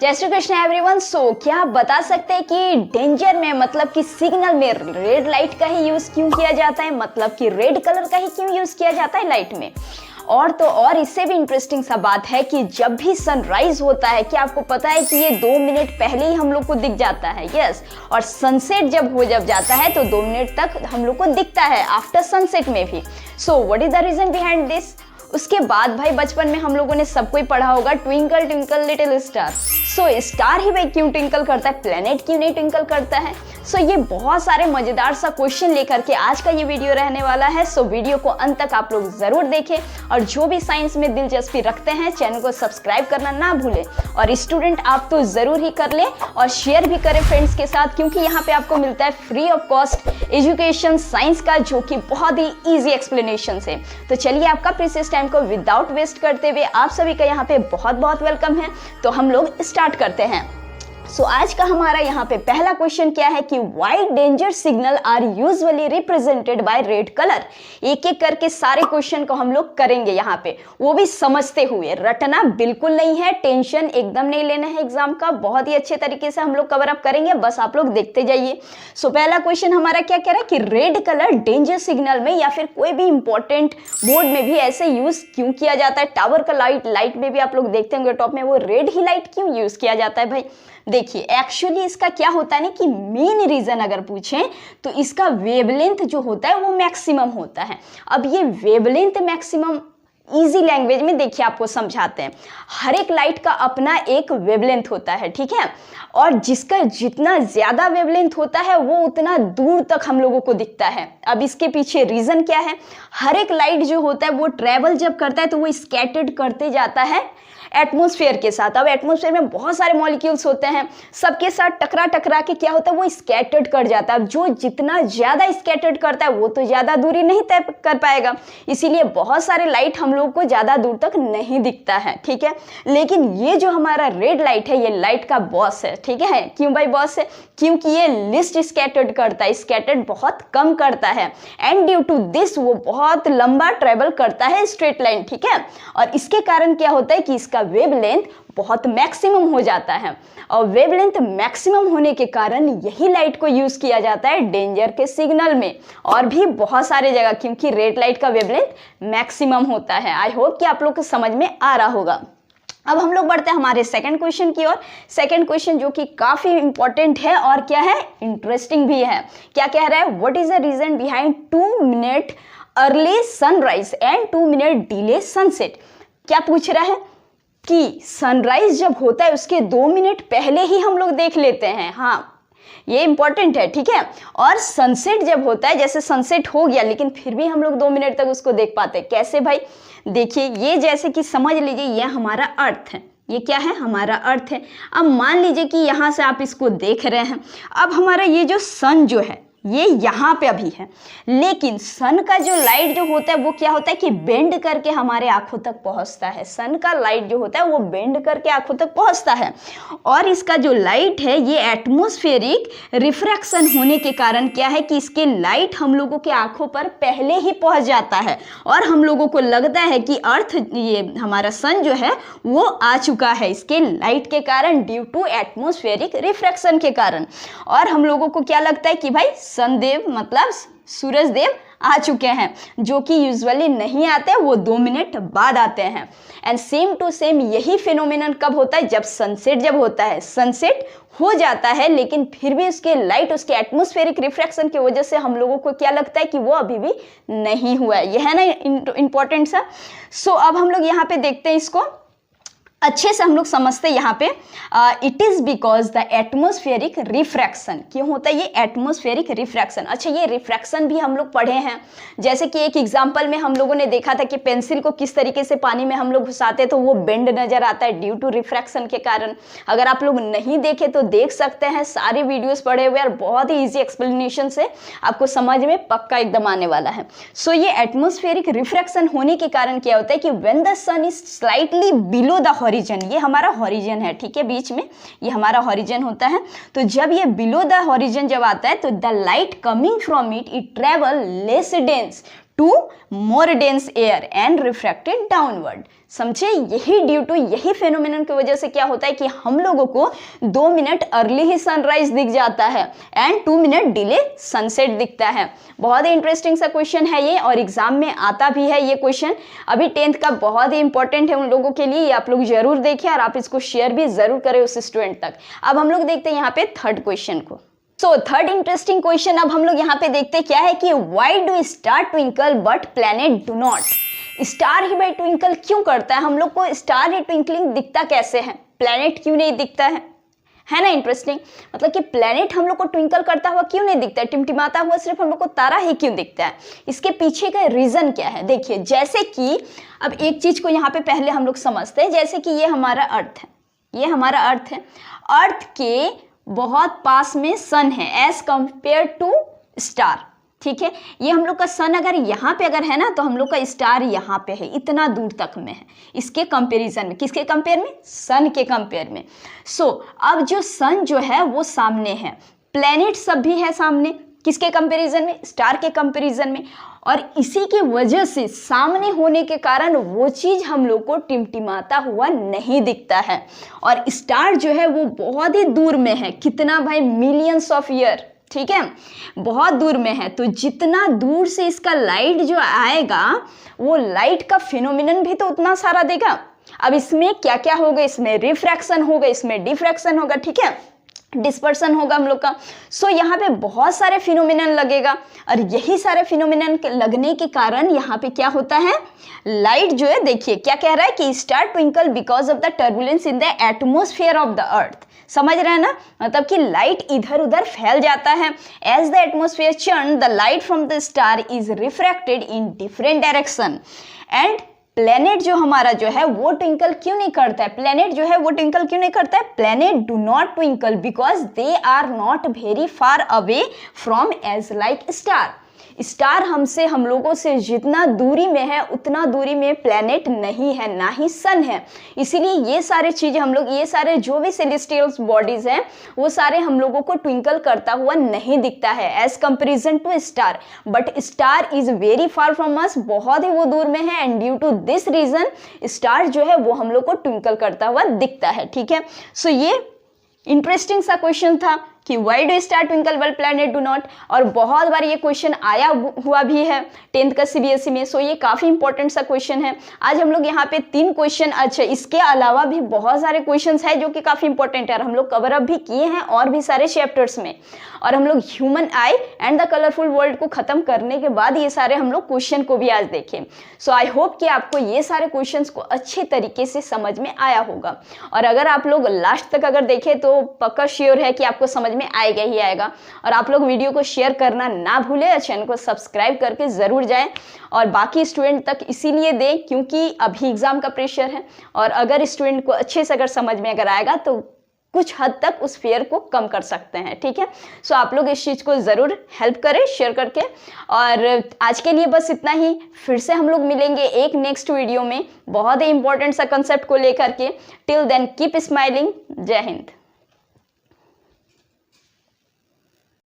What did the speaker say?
जय श्री कृष्ण एवरीवन। क्या आप बता सकते हैं कि डेंजर में मतलब कि सिग्नल में रेड लाइट का ही यूज क्यों किया जाता है, मतलब कि रेड कलर का ही क्यों यूज किया जाता है लाइट में। और तो और इससे भी इंटरेस्टिंग सा बात है कि जब भी सनराइज होता है, क्या आपको पता है कि ये 2 मिनट पहले ही हम लोग को दिख जाता है। यस, और सनसेट जब हो जाता है तो 2 मिनट तक हम लोग को दिखता है आफ्टर सनसेट में भी। So what is the reason behind this. उसके बाद भाई बचपन में हम लोगों ने सबको ही पढ़ा होगा twinkle twinkle little star. So star ही भाई क्यों ट्विंकल करता है, प्लेनेट क्यों नहीं ट्विंकल करता है। सो ये बहुत सारे मजेदार सा क्वेश्चन लेकर के आज का ये वीडियो रहने वाला है। सो वीडियो को अंत तक आप लोग जरूर देखें और जो भी साइंस में दिलचस्पी रखते हैं चैनल को सब्सक्राइब करना ना भूलें। और स्टूडेंट आप तो जरूर ही कर लें और शेयर भी करें फ्रेंड्स के साथ, क्योंकि यहाँ पे आपको मिलता है free of cost education science का, जो कि बहुत ही ईजी एक्सप्लेनेशन है। तो चलिए आपका प्रीशियस टाइम को विदाउट वेस्ट करते हुए आप सभी का यहाँ पे बहुत बहुत वेलकम है। तो हम लोग स्टार्ट करते हैं। आज का हमारा यहाँ पे पहला क्वेश्चन क्या है कि why danger signal are usually represented by red colour. एक एक करके सारे क्वेश्चन को हम लोग करेंगे यहाँ पे, वो भी समझते हुए। रटना बिल्कुल नहीं है, टेंशन एकदम नहीं लेना है एग्जाम का, बहुत ही अच्छे तरीके से हम लोग कवर अप करेंगे, बस आप लोग देखते जाइए। पहला क्वेश्चन हमारा क्या कह रहा है कि रेड कलर डेंजर सिग्नल में या फिर कोई भी इंपॉर्टेंट बोर्ड में भी ऐसे यूज क्यों किया जाता है। टावर का लाइट में भी आप लोग देखते होंगे टॉप में, वो रेड ही लाइट क्यों यूज किया जाता है भाई। देखिए एक्चुअली इसका क्या होता है ना कि मेन रीजन अगर पूछें तो इसका वेवलेंथ जो होता है वो मैक्सिमम होता है। अब ये वेवलेंथ मैक्सिमम इजी लैंग्वेज में देखिए आपको समझाते हैं। हर एक लाइट का अपना एक वेवलेंथ होता है, ठीक है, और जिसका जितना ज्यादा वेवलेंथ होता है वो उतना दूर तक हम लोगों को दिखता है। अब इसके पीछे रीजन क्या है, हर एक लाइट जो होता है वो ट्रेवल जब करता है तो वो स्कैटर्ड करते जाता है एटमॉस्फेयर के साथ। अब एटमॉस्फेयर में बहुत सारे मॉलिक्यूल्स होते हैं, सबके साथ टकरा के क्या होता है वो स्कैटर्ड कर जाता है। अब जो जितना ज्यादा स्कैटर्ड करता है वो तो ज्यादा दूरी नहीं तय कर पाएगा, इसीलिए बहुत सारे लाइट हम लोग को ज्यादा दूर तक नहीं दिखता है, ठीक है। लेकिन ये जो हमारा रेड लाइट है ये लाइट का बॉस है, ठीक है। क्यों भाई बॉस है, क्योंकि ये लिस्ट स्कैटर्ड करता है, स्कैटर्ड बहुत कम करता है, एंड ड्यू टू दिस वो बहुत लंबा ट्रेवल करता है स्ट्रेट लाइन, ठीक है। और इसके कारण क्या होता है कि इसका वेवलेंथ बहुत मैक्सिमम हो जाता है, और वेवलेंथ मैक्सिमम होने के कारण यही लाइट को यूज किया जाता है डेंजर के सिग्नल में और भी बहुत सारे जगह, क्योंकि रेड लाइट का वेवलेंथ मैक्सिमम होता है। आई होप कि आप लोग को समझ में आ रहा होगा। अब हम लोग बढ़ते हैं हमारे सेकंड क्वेश्चन की ओर। सेकंड क्वेश्चन जो कि काफी इंपॉर्टेंट है और क्या है, इंटरेस्टिंग भी है। क्या कह रहा है, what is the reason behind 2 minute early sunrise and 2 minute delay sunset. क्या पूछ रहा है कि सनराइज जब होता है उसके 2 मिनट पहले ही हम लोग देख लेते हैं, हाँ ये इंपॉर्टेंट है, ठीक है। और सनसेट जब होता है, जैसे सनसेट हो गया लेकिन फिर भी हम लोग 2 मिनट तक उसको देख पाते हैं। कैसे भाई, देखिए ये जैसे कि समझ लीजिए ये हमारा अर्थ है, ये क्या है, हमारा अर्थ है। अब मान लीजिए कि यहाँ से आप इसको देख रहे हैं, अब हमारा ये जो सन जो है ये यहाँ पे अभी है, लेकिन सन का जो लाइट जो होता है वो क्या होता है कि बेंड करके हमारे आंखों तक पहुँचता है। सन का लाइट जो होता है वो बेंड करके आंखों तक पहुँचता है, और इसका जो लाइट है ये एटमॉस्फेरिक रिफ्रैक्शन होने के कारण क्या है कि इसके लाइट हम लोगों के आंखों पर पहले ही पहुँच जाता है, और हम लोगों को लगता है कि अर्थ ये हमारा सन जो है वो आ चुका है इसके लाइट के कारण, ड्यू टू एटमॉस्फेरिक रिफ्रैक्शन के कारण। और हम लोगों को क्या लगता है कि भाई सनदेव मतलब सूरज देव आ चुके हैं, जो कि यूजुअली नहीं आते, वो 2 मिनट बाद आते हैं। एंड सेम टू सेम यही फिनोमिनन कब होता है, जब सनसेट जब होता है। सनसेट हो जाता है लेकिन फिर भी उसके लाइट उसके एटमॉस्फेरिक रिफ्रैक्शन की वजह से हम लोगों को क्या लगता है कि वो अभी भी नहीं हुआ है। यह है ना इंपॉर्टेंट सा। अब हम लोग यहाँ पे देखते हैं, इसको अच्छे से हम लोग समझते हैं। यहाँ पे it is because the atmospheric refraction. क्यों होता है ये एटमॉस्फेरिक रिफ्रैक्शन। अच्छा, ये रिफ्रैक्शन भी हम लोग पढ़े हैं, जैसे कि एक एग्जांपल में हम लोगों ने देखा था कि पेंसिल को किस तरीके से पानी में हम लोग घुसाते तो वो बेंड नजर आता है ड्यू टू रिफ्रैक्शन के कारण। अगर आप लोग नहीं देखे तो देख सकते हैं, सारे वीडियोस पढ़े हुए और बहुत ही ईजी एक्सप्लेनेशन से आपको समझ में पक्का एकदम आने वाला है। ये एटमॉस्फेरिक रिफ्रैक्शन होने के कारण क्या होता है कि when the sun is slightly below the horizon, ये हमारा हॉरिजन है, ठीक है, बीच में ये हमारा हॉरिजन होता है। तो जब ये बिलो द हॉरिजन जब आता है तो the light coming from it travel less dense to more dense air and refracted downward. समझे, यही ड्यू टू यही फेनोमेनन की वजह से क्या होता है कि हम लोगों को 2 मिनट अर्ली ही सनराइज दिख जाता है एंड 2 मिनट डिले सनसेट दिखता है। बहुत ही इंटरेस्टिंग सा क्वेश्चन है ये और एग्जाम में आता भी है ये क्वेश्चन। अभी 10th का बहुत ही इंपॉर्टेंट है उन लोगों के लिए, ये आप लोग जरूर देखें और आप इसको शेयर भी जरूर करें उस स्टूडेंट तक। अब हम लोग देखते हैं यहाँ पे थर्ड क्वेश्चन को। सो थर्ड इंटरेस्टिंग क्वेश्चन अब हम लोग यहाँ पे देखते क्या है कि why do star twinkle but planet do not. Star ही भाई ट्विंकल क्यों करता है, हम लोग को स्टार ही ट्विंकलिंग दिखता कैसे है, प्लैनेट क्यों नहीं दिखता है ना इंटरेस्टिंग। मतलब कि प्लैनेट हम लोग को ट्विंकल करता हुआ क्यों नहीं दिखता है, टिमटिमाता हुआ सिर्फ हम लोग को तारा ही क्यों दिखता है, इसके पीछे का रीजन क्या है। देखिए जैसे कि अब एक चीज को यहाँ पे पहले हम लोग समझते हैं, जैसे कि ये हमारा अर्थ है, ये हमारा अर्थ है, अर्थ के बहुत पास में सन है एज कंपेयर टू स्टार, ठीक है। ये हम लोग का सन अगर यहाँ पे अगर है ना तो हम लोग का स्टार यहाँ पे है, इतना दूर तक में है इसके कंपैरिजन में, किसके कंपेयर में, सन के कंपेयर में। सो अब जो सन जो है वो सामने है, प्लैनेट सब भी है सामने, किसके कंपैरिजन में, स्टार के कंपैरिजन में। और इसी की वजह से सामने होने के कारण वो चीज हम लोग को टिमटिमाता हुआ नहीं दिखता है। और स्टार जो है वो बहुत ही दूर में है, कितना भाई, मिलियंस ऑफ ईयर, ठीक है, बहुत दूर में है। तो जितना दूर से इसका लाइट जो आएगा वो लाइट का फिनोमिनन भी तो उतना सारा देगा। अब इसमें क्या क्या होगा, इसमें रिफ्रैक्शन होगा, इसमें डिफ्रैक्शन होगा, ठीक है, डिस्पर्सन होगा हम लोग का। सो यहाँ पे बहुत सारे फिनोमिनन लगेगा और यही सारे फिनोमिनन लगने के कारण यहाँ पे क्या होता है, लाइट जो है, देखिए क्या कह रहा है कि star twinkle because of the turbulence in the atmosphere of the earth. समझ रहे हैं ना, मतलब कि लाइट इधर उधर फैल जाता है। As the atmosphere churn the light from the star is refracted in different direction and planet जो हमारा जो है वो ट्विंकल क्यों नहीं करता है, प्लैनेट जो है वो ट्विंकल क्यों नहीं करता है, planet do not twinkle because they are not very far away from as like star. Star हमसे, हम लोगों से जितना दूरी में है उतना दूरी में प्लैनेट नहीं है, ना ही सन है। इसीलिए ये सारे चीजें हम लोग, ये सारे जो भी सेलेस्टियल बॉडीज हैं वो सारे हम लोगों को ट्विंकल करता हुआ नहीं दिखता है as comparison to star. But star is very far from us, बहुत ही वो दूर में है and due to this reason star जो है वो हम लोग को ट्विंकल करता हुआ दिखता है, ठीक है। सो ये इंटरेस्टिंग सा क्वेश्चन था कि why do star twinkle while planet do not, और बहुत बार ये क्वेश्चन आया हुआ भी है 10th का सीबीएसई में। सो ये काफ़ी इंपॉर्टेंट सा क्वेश्चन है। आज हम लोग यहाँ पे 3 क्वेश्चन, अच्छा इसके अलावा भी बहुत सारे क्वेश्चंस हैं जो कि काफ़ी इंपॉर्टेंट है और हम लोग कवर अप भी किए हैं और भी सारे चैप्टर्स में। और हम लोग human I and the colourful world को ख़त्म करने के बाद ये सारे हम लोग क्वेश्चन को भी आज देखें। सो आई होप कि आपको ये सारे क्वेश्चंस को अच्छे तरीके से समझ में आया होगा। और अगर आप लोग लास्ट तक अगर देखें तो पक्का श्योर है कि आपको समझ में आएगा ही आएगा। और आप लोग वीडियो को शेयर करना ना भूलें और चैनल को सब्सक्राइब करके ज़रूर जाएं और बाकी स्टूडेंट तक इसीलिए दें क्योंकि अभी एग्ज़ाम का प्रेशर है और अगर स्टूडेंट को अच्छे से अगर समझ में अगर आएगा तो कुछ हद तक उस फेयर को कम कर सकते हैं, ठीक है। सो आप लोग इस चीज़ को ज़रूर हेल्प करें शेयर करके। और आज के लिए बस इतना ही, फिर से हम लोग मिलेंगे एक नेक्स्ट वीडियो में बहुत ही इंपॉर्टेंट सा कंसेप्ट को लेकर के। Till then keep smiling. जय हिंद।